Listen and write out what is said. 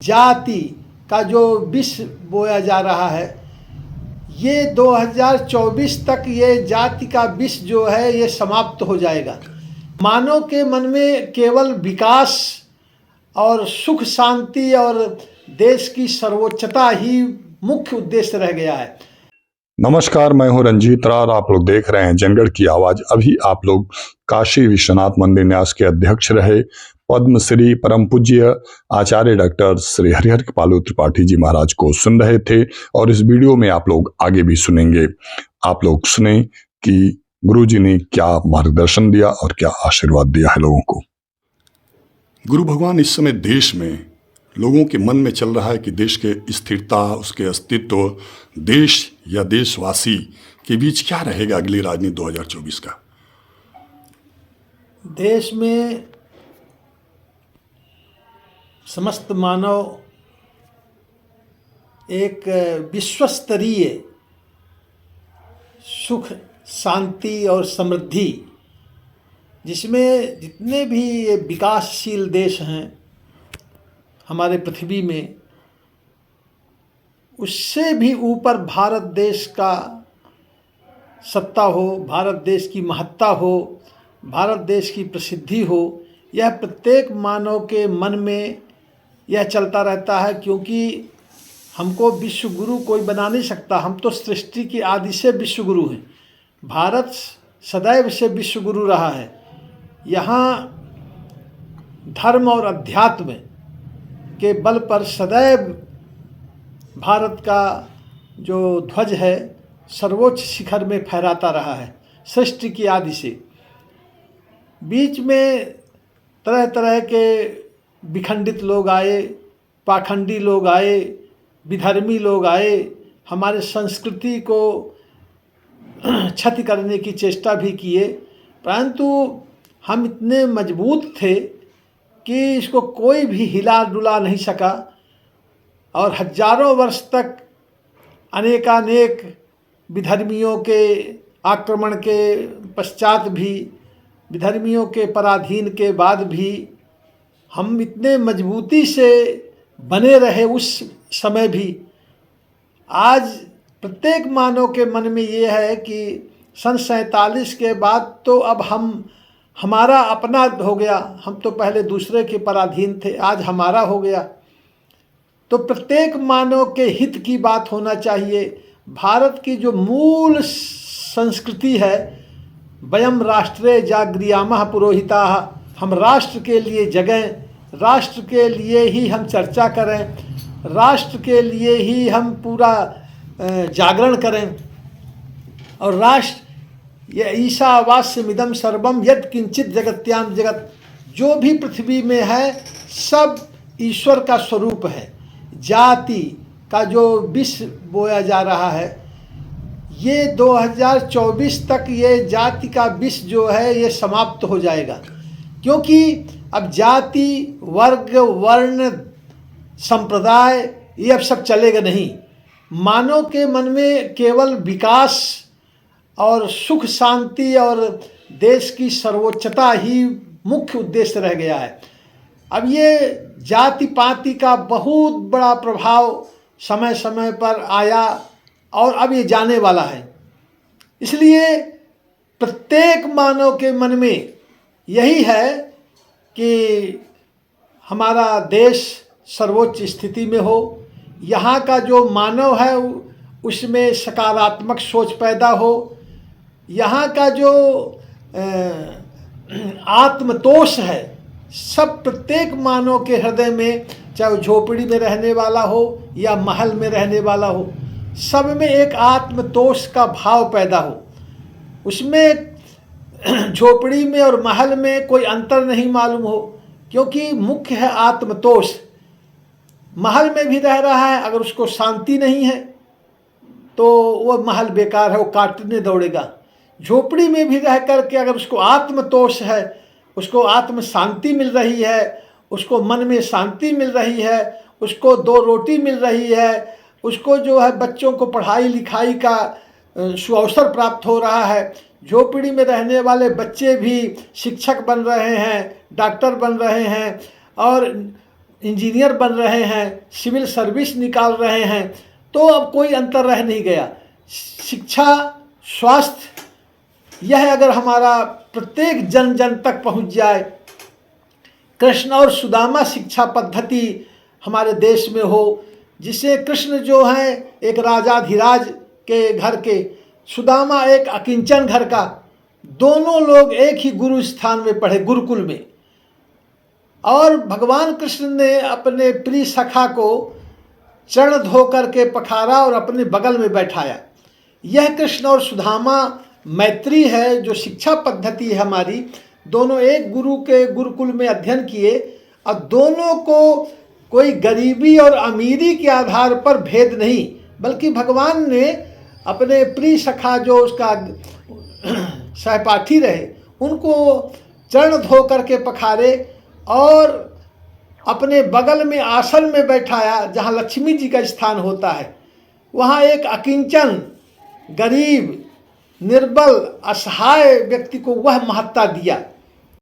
जाति का जो विष बोया जा रहा है, ये 2024 तक ये जाति का विष जो है ये समाप्त हो जाएगा। मानव के मन में केवल विकास और सुख शांति और देश की सर्वोच्चता ही मुख्य उद्देश्य रह गया है। नमस्कार, मैं हूं रंजीत रार। आप लोग देख रहे हैं जनगढ़ की आवाज। अभी आप लोग काशी विश्वनाथ मंदिर न्यास के अध्यक्ष रहे पद्मश्री परम पूज्य आचार्य डॉक्टर श्री हरिहर कृपालु त्रिपाठी जी महाराज को सुन रहे थे और इस वीडियो में आप लोग आगे भी सुनेंगे। आप लोग सुने कि गुरु जी ने क्या मार्गदर्शन दिया और क्या आशीर्वाद दिया है लोगों को। गुरु भगवान इस समय देश में लोगों के मन में चल रहा है कि देश के स्थिरता, उसके अस्तित्व, देश या देशवासी के बीच क्या रहेगा अगली राजनीति 2024 का। देश में समस्त मानव एक विश्वस्तरीय सुख, शांति और समृद्धि, जिसमें जितने भी ये विकासशील देश हैं हमारे पृथ्वी में, उससे भी ऊपर भारत देश का सत्ता हो, भारत देश की महत्ता हो, भारत देश की प्रसिद्धि हो, यह प्रत्येक मानव के मन में यह चलता रहता है। क्योंकि हमको विश्व गुरु कोई बना नहीं सकता, हम तो सृष्टि की आदि से विश्व गुरु हैं। भारत सदैव से विश्व गुरु रहा है। यहाँ धर्म और अध्यात्म के बल पर सदैव भारत का जो ध्वज है सर्वोच्च शिखर में फहराता रहा है सृष्टि की आदि से। बीच में तरह तरह के विखंडित लोग आए, पाखंडी लोग आए, विधर्मी लोग आए, हमारे संस्कृति को क्षति करने की चेष्टा भी किए, परंतु हम इतने मजबूत थे कि इसको कोई भी हिला डुला नहीं सका। और हजारों वर्ष तक अनेकानेक विधर्मियों के आक्रमण के पश्चात भी, विधर्मियों के पराधीन के बाद भी हम इतने मजबूती से बने रहे उस समय भी। आज प्रत्येक मानव के मन में ये है कि सन 47 के बाद तो अब हमारा अपना हो गया। हम तो पहले दूसरे के पराधीन थे, आज हमारा हो गया। तो प्रत्येक मानव के हित की बात होना चाहिए। भारत की जो मूल संस्कृति है, वयम राष्ट्रे जागृयामः पुरोहिताः, हम राष्ट्र के लिए जगें, राष्ट्र के लिए ही हम चर्चा करें, राष्ट्र के लिए ही हम पूरा जागरण करें। और राष्ट्र ये ईशावास्यमिदं सर्वम यत् किंचित जगत्याम जगत, जो भी पृथ्वी में है सब ईश्वर का स्वरूप है। जाति का जो विष बोया जा रहा है, ये 2024 तक ये जाति का विष जो है ये समाप्त हो जाएगा। क्योंकि अब जाति, वर्ग, वर्ण, संप्रदाय ये अब सब चलेगा नहीं। मानव के मन में केवल विकास और सुख शांति और देश की सर्वोच्चता ही मुख्य उद्देश्य रह गया है। अब ये जाति पाति का बहुत बड़ा प्रभाव समय समय पर आया और अब ये जाने वाला है। इसलिए प्रत्येक मानव के मन में यही है कि हमारा देश सर्वोच्च स्थिति में हो, यहाँ का जो मानव है उसमें सकारात्मक सोच पैदा हो, यहाँ का जो आत्मतोष है सब प्रत्येक मानव के हृदय में, चाहे वो झोपड़ी में रहने वाला हो या महल में रहने वाला हो, सब में एक आत्मतोष का भाव पैदा हो। उसमें झोपड़ी में और महल में कोई अंतर नहीं मालूम हो, क्योंकि मुख्य है आत्मतोष। महल में भी रह रहा है, अगर उसको शांति नहीं है तो वो महल बेकार है, वो काटने दौड़ेगा। झोपड़ी में भी रह कर के अगर उसको आत्मतोष है, उसको आत्म शांति मिल रही है, उसको मन में शांति मिल रही है, उसको दो रोटी मिल रही है, उसको जो है बच्चों को पढ़ाई लिखाई का सुअवसर प्राप्त हो रहा है, झोपड़ी में रहने वाले बच्चे भी शिक्षक बन रहे हैं, डॉक्टर बन रहे हैं और इंजीनियर बन रहे हैं, सिविल सर्विस निकाल रहे हैं, तो अब कोई अंतर रह नहीं गया। शिक्षा, स्वास्थ्य, यह अगर हमारा प्रत्येक जन जन तक पहुंच जाए, कृष्ण और सुदामा शिक्षा पद्धति हमारे देश में हो, जिसे कृष्ण जो हैं एक राजाधिराज के घर के, सुदामा एक अकिंचन घर का, दोनों लोग एक ही गुरु स्थान में पढ़े, गुरुकुल में, और भगवान कृष्ण ने अपने प्रिय सखा को चरण धो करके पखारा और अपने बगल में बैठाया। यह कृष्ण और सुदामा मैत्री है, जो शिक्षा पद्धति है हमारी। दोनों एक गुरु के गुरुकुल में अध्ययन किए और दोनों को कोई गरीबी और अमीरी के आधार पर भेद नहीं, बल्कि भगवान ने अपने प्रिय सखा जो उसका सहपाठी रहे, उनको चरण धो करके पखारे और अपने बगल में आसन में बैठाया, जहाँ लक्ष्मी जी का स्थान होता है। वहाँ एक अकिंचन, गरीब, निर्बल, असहाय व्यक्ति को वह महत्ता दिया।